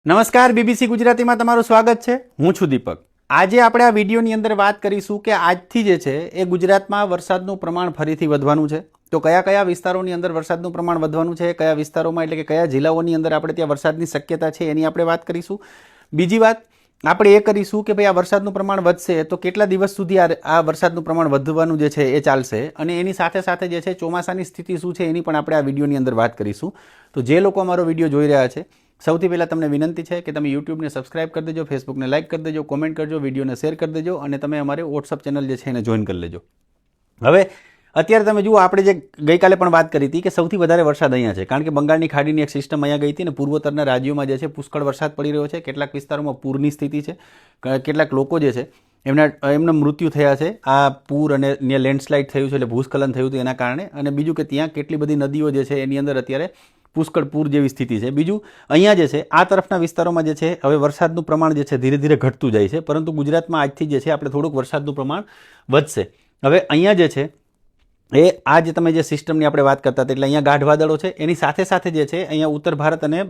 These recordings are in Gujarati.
નમસ્કાર, બીબીસી ગુજરાતીમાં તમારું સ્વાગત છે. હું છું દીપક. આજે આપણે આ વિડીયોની અંદર વાત કરીશું કે આજથી જે છે એ ગુજરાતમાં વરસાદનું પ્રમાણ ફરીથી વધવાનું છે. તો કયા કયા વિસ્તારોની અંદર વરસાદનું પ્રમાણ વધવાનું છે, કયા વિસ્તારોમાં એટલે કે કયા જિલ્લાઓની અંદર આપણે ત્યાં વરસાદની શક્યતા છે એની આપણે વાત કરીશું. બીજી વાત આપણે એ કરીશું કે ભાઈ આ વરસાદનું પ્રમાણ વધશે તો કેટલા દિવસ સુધી આ વરસાદનું પ્રમાણ વધવાનું જે છે એ ચાલશે, અને એની સાથે સાથે જે છે ચોમાસાની સ્થિતિ શું છે એની પણ આપણે આ વિડીયોની અંદર વાત કરીશું. તો જે લોકો અમારો વિડીયો જોઈ રહ્યા છે, સૌથી પહેલાં તમને વિનંતી છે કે તમે યુટ્યુબને સબસ્ક્રાઇબ કરી દેજો, ફેસબુકને લાઇક કરી દેજો, કોમેન્ટ કરજો, વિડીયોને શેર કરી દેજો, અને તમે અમારે વોટ્સઅપ ચેનલ જે છે એને જોઈન કરી લેજો. હવે અત્યારે તમે જુઓ, આપણે જે ગઈકાલે પણ વાત કરી હતી કે સૌથી વધારે વરસાદ અહીંયા છે, કારણ કે બંગાળની ખાડીની એક સિસ્ટમ અહીંયા ગઈ હતી અને પૂર્વોત્તરના રાજ્યોમાં જે છે પુષ્કળ વરસાદ પડી રહ્યો છે. કેટલાક વિસ્તારોમાં પૂરની સ્થિતિ છે, કેટલાક લોકો જે છે એમના મૃત્યુ થયા છે આ પૂર અને ત્યાં લેન્ડસ્લાઇડ થયું છે, એટલે ભૂસ્ખલન થયું હતું એના કારણે. અને બીજું કે ત્યાં કેટલી બધી નદીઓ જે છે એની અંદર અત્યારે પુષ્કળ પૂર જેવી સ્થિતિ છે. બીજું અહીંયા જે છે આ તરફના વિસ્તારોમાં જે છે હવે વરસાદનું પ્રમાણ જે છે ધીરે ધીરે ઘટતું જાય છે, પરંતુ ગુજરાતમાં આજથી જે છે આપણે થોડુંક વરસાદનું પ્રમાણ વધશે. હવે અહીંયા જે છે એ આ જે તમે જે સિસ્ટમની આપણે વાત કરતા હતા, એટલે અહીંયા ગાઢ વાદળો છે, એની સાથે સાથે જે છે અહીંયા ઉત્તર ભારત અને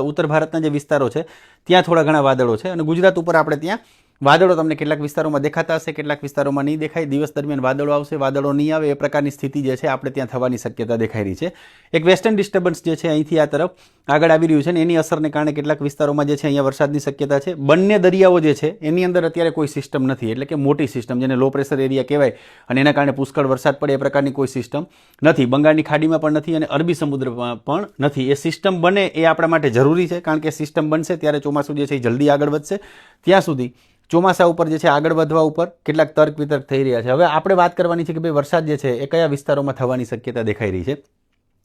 ઉત્તર ભારતના જે વિસ્તારો છે ત્યાં થોડા ઘણા વાદળો છે, અને ગુજરાત ઉપર આપણે ત્યાં વાદળો તમને કેટલાક વિસ્તારોમાં દેખાતા હશે, કેટલાક વિસ્તારોમાં નહીં દેખાય. દિવસ દરમિયાન વાદળો આવશે, વાદળો નહીં આવે, એ પ્રકારની સ્થિતિ જે છે આપણે ત્યાં થવાની શક્યતા દેખાઈ રહી છે. એક વેસ્ટર્ન ડિસ્ટર્બન્સ જે છે અહીંથી આ તરફ આગળ આવી રહ્યું છે, ને એની અસરને કારણે કેટલાક વિસ્તારોમાં જે છે અહીંયા વરસાદની શક્યતા છે. બંને દરિયાઓ જે છે એની અંદર અત્યારે કોઈ સિસ્ટમ નથી, એટલે કે મોટી સિસ્ટમ જેને લો પ્રેશર એરિયા કહેવાય અને એના કારણે પુષ્કળ વરસાદ પડે એ પ્રકારની કોઈ સિસ્ટમ નથી. બંગાળની ખાડીમાં પણ નથી અને અરબી સમુદ્રમાં પણ નથી. એ સિસ્ટમ બને એ આપણા માટે જરૂરી છે, કારણ કે સિસ્ટમ બનશે ત્યારે ચોમાસું જે છે એ જલ્દી આગળ વધશે. ત્યાં સુધી ચોમાસા ઉપર જે છે આગળ વધવા ઉપર કેટલાક તર્ક વિતર્ક થઈ રહ્યા છે. હવે આપણે વાત કરવાની છે કે ભાઈ વરસાદ જે છે એ કયા વિસ્તારોમાં થવાની શક્યતા દેખાઈ રહી છે.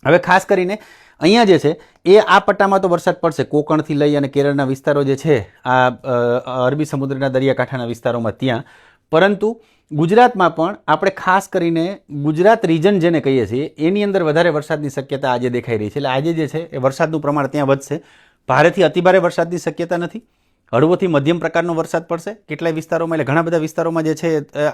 હવે ખાસ કરીને અહીંયા જે છે એ આ પટ્ટામાં તો વરસાદ પડશે, કોકણથી લઈ અને કેરળના વિસ્તારો જે છે આ અરબી સમુદ્રના દરિયાકાંઠાના વિસ્તારોમાં ત્યાં. પરંતુ ગુજરાતમાં પણ આપણે ખાસ કરીને ગુજરાત રીજન જેને કહીએ છીએ એની અંદર વધારે વરસાદની શક્યતા આજે દેખાઈ રહી છે. એટલે આજે જે છે એ વરસાદનું પ્રમાણ ત્યાં વધશે. ભારેથી અતિભારે વરસાદની શક્યતા નથી, હળવોથી મધ્યમ પ્રકારનો વરસાદ પડશે કેટલાય વિસ્તારોમાં. એટલે ઘણા બધા વિસ્તારોમાં જે છે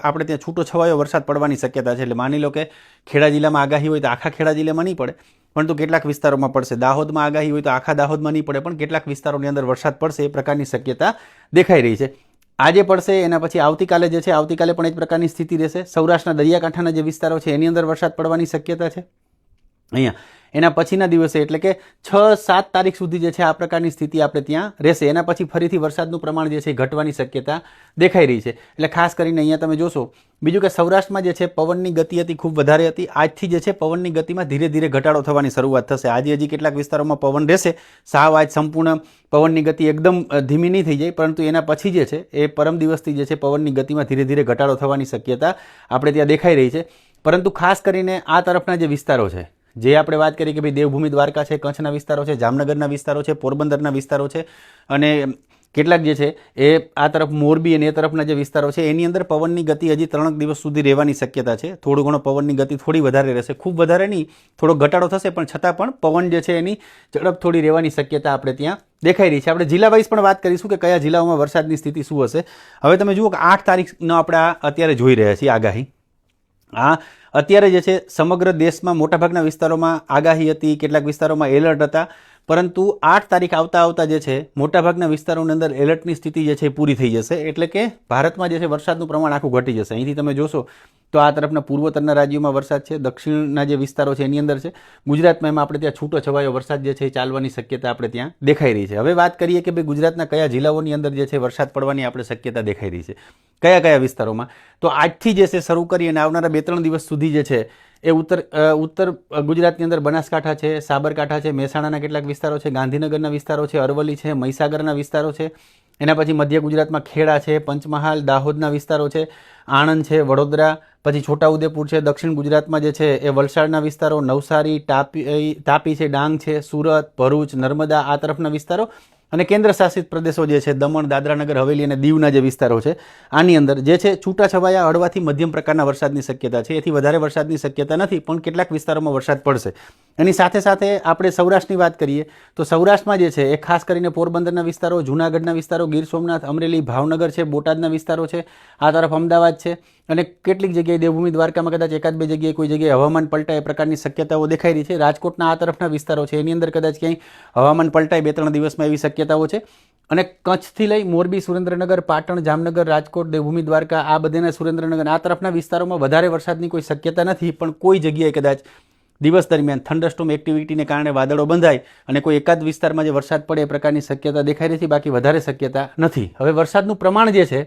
આપણે ત્યાં છૂટો છવાયો વરસાદ પડવાની શક્યતા છે. એટલે માની લો કે ખેડા જિલ્લામાં આગાહી હોય તો આખા ખેડા જિલ્લામાં નહીં પડે, પરંતુ કેટલાક વિસ્તારોમાં પડશે. દાહોદમાં આગાહી હોય તો આખા દાહોદમાં નહીં પડે, પણ કેટલાક વિસ્તારોની અંદર વરસાદ પડશે એ પ્રકારની શક્યતા દેખાઈ રહી છે. આજે પડશે, એના પછી આવતીકાલે જે છે આવતીકાલે પણ એ જ પ્રકારની સ્થિતિ રહેશે. સૌરાષ્ટ્રના દરિયાકાંઠાના જે વિસ્તારો છે એની અંદર વરસાદ પડવાની શક્યતા છે અહીંયા. એના પછીના દિવસે એટલે કે 6-7 તારીખ સુધી જે છે આ પ્રકારની સ્થિતિ આપણે ત્યાં રહેશે. એના પછી ફરીથી વરસાદનું પ્રમાણ જે છે ઘટવાની શક્યતા દેખાઈ રહી છે. એટલે ખાસ કરીને અહીંયા તમે જોશો. બીજું કે સૌરાષ્ટ્રમાં જે છે પવનની ગતિ હતી ખૂબ વધારે હતી. આજથી જે છે પવનની ગતિમાં ધીરે ધીરે ઘટાડો થવાની શરૂઆત થશે. આજે હજી કેટલાક વિસ્તારોમાં પવન રહેશે, સાવ આજ સંપૂર્ણ પવનની ગતિ એકદમ ધીમી નહીં થઈ જાય, પરંતુ એના પછી જે છે એ પરમ દિવસથી જે છે પવનની ગતિમાં ધીરે ધીરે ઘટાડો થવાની શક્યતા આપણે ત્યાં દેખાઈ રહી છે. પરંતુ ખાસ કરીને આ તરફના જે વિસ્તારો છે, જે આપણે વાત કરી કે ભાઈ દેવભૂમિ દ્વારકા છે, કચ્છના વિસ્તારો છે, જામનગરના વિસ્તારો છે, પોરબંદરના વિસ્તારો છે, અને કેટલાક જે છે એ આ તરફ મોરબી અને એ તરફના જે વિસ્તારો છે એની અંદર પવનની ગતિ હજી 3 દિવસ સુધી રહેવાની શક્યતા છે. થોડું ઘણો પવનની ગતિ થોડી વધારે રહેશે, ખૂબ વધારે નહીં, થોડો ઘટાડો થશે, પણ છતાં પણ પવન જે છે એની ઝડપ થોડી રહેવાની શક્યતા આપણે ત્યાં દેખાઈ રહી છે. આપણે જિલ્લા વાઇઝ પણ વાત કરીશું કે કયા જિલ્લાઓમાં વરસાદની સ્થિતિ શું હશે. હવે તમે જુઓ કે 8 તારીખનો આપણે અત્યારે જોઈ રહ્યા છીએ આગાહી. અત્યારે જે છે સમગ્ર દેશમાં મોટાભાગના વિસ્તારોમાં આગાહી હતી, કેટલાક વિસ્તારોમાં એલર્ટ હતા, પરંતુ 8 તારીખ આવતા જે છે મોટાભાગના વિસ્તારોની અંદર એલર્ટની સ્થિતિ જે છે પૂરી થઈ જશે. એટલે કે ભારતમાં જે છે વરસાદનું પ્રમાણ આખું ઘટી જશે. અહીંથી તમે જોશો તો આ તરફના પૂર્વોત્તરના રાજ્યોમાં વરસાદ છે, દક્ષિણના જે વિસ્તારો છે એની અંદર છે. ગુજરાતમાં એમાં આપણે ત્યાં છૂટો છવાયો વરસાદ જે છે ચાલવાની શક્યતા આપણે ત્યાં દેખાઈ રહી છે. હવે વાત કરીએ કે ભાઈ ગુજરાતના કયા જિલ્લાઓની અંદર જે છે વરસાદ પડવાની આપણે શક્યતા દેખાઈ રહી છે, કયા કયા વિસ્તારોમાં. તો આજથી જે છે શરૂ કરી અને આવનારા 2-3 દિવસ સુધી જે છે એ ઉત્તર ગુજરાતની અંદર બનાસકાંઠા છે, સાબરકાંઠા છે, મહેસાણાના કેટલાક વિસ્તારો છે, ગાંધીનગરના વિસ્તારો છે, અરવલ્લી છે, મહીસાગરના વિસ્તારો છે. એના પછી મધ્ય ગુજરાતમાં ખેડા છે, પંચમહાલ, દાહોદના વિસ્તારો છે, આણંદ છે, વડોદરા, પછી છોટાઉદેપુર છે. દક્ષિણ ગુજરાતમાં જે છે એ વલસાડના વિસ્તારો, નવસારી, તાપી છે, ડાંગ છે, સુરત, ભરૂચ, નર્મદા આ તરફના વિસ્તારો, અને કેન્દ્ર શાસિત પ્રદેશો જે છે દમણ, દાદરા નગર હવેલી અને દીવના જે વિસ્તારો છે આની અંદર જે છે છૂટાછવાયા હળવાથી મધ્યમ પ્રકારના વરસાદની શક્યતા છે. એથી વધારે વરસાદની શક્યતા નથી, પણ કેટલાક વિસ્તારોમાં વરસાદ પડશે. એની સાથે સાથે આપણે સૌરાષ્ટ્રની વાત કરીએ તો સૌરાષ્ટ્રમાં જે છે એ ખાસ કરીને પોરબંદરના વિસ્તારો, જૂનાગઢના વિસ્તારો, ગીર સોમનાથ, અમરેલી, ભાવનગર છે, બોટાદના વિસ્તારો છે, આ તરફ અમદાવાદ છે, અને કેટલીક જગ્યાએ દેવભૂમિ દ્વારકામાં કદાચ એકાદ બે જગ્યાએ કોઈ જગ્યાએ હવામાન પલટાય એ પ્રકારની શક્યતાઓ દેખાઈ રહી છે. રાજકોટના આ તરફના વિસ્તારો છે એની અંદર કદાચ ક્યાંય હવામાન પલટાય 2-3 દિવસમાં એવી શક્યતાઓ છે. અને કચ્છથી લઈ મોરબી, સુરેન્દ્રનગર, પાટણ, જામનગર, રાજકોટ, દેવભૂમિ, દ્વારકા આ બધાના સુરેન્દ્રનગર આ તરફના વિસ્તારોમાં વધારે વરસાદની કોઈ શક્યતા નથી, પણ કોઈ જગ્યાએ કદાચ દિવસ દરમિયાન થંડરસ્ટોમ એક્ટિવિટીને કારણે વાદળો બંધાય અને કોઈ એકાદ વિસ્તારમાં જે વરસાદ પડે એ પ્રકારની શક્યતા દેખાઈ રહી છે, બાકી વધારે શક્યતા નથી. હવે વરસાદનું પ્રમાણ જે છે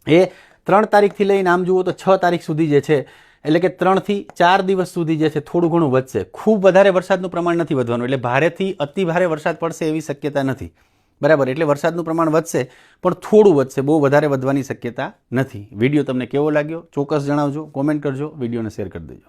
એ 3 તારીખથી લઈને આમ જુઓ તો 6 તારીખ સુધી જે છે એટલે કે 3 થી 4 દિવસ સુધી જે છે થોડું ઘણું વધશે. ખૂબ વધારે વરસાદનું પ્રમાણ નથી વધવાનું, એટલે ભારેથી અતિ ભારે વરસાદ પડશે એવી શક્યતા નથી. બરાબર, એટલે વરસાદનું પ્રમાણ વધશે પણ થોડું વધશે, બહુ વધારે વધવાની શક્યતા નથી. વિડીયો તમને કેવો લાગ્યો ચોક્કસ જણાવજો, કોમેન્ટ કરજો, વિડીયોને શેર કરી દેજો.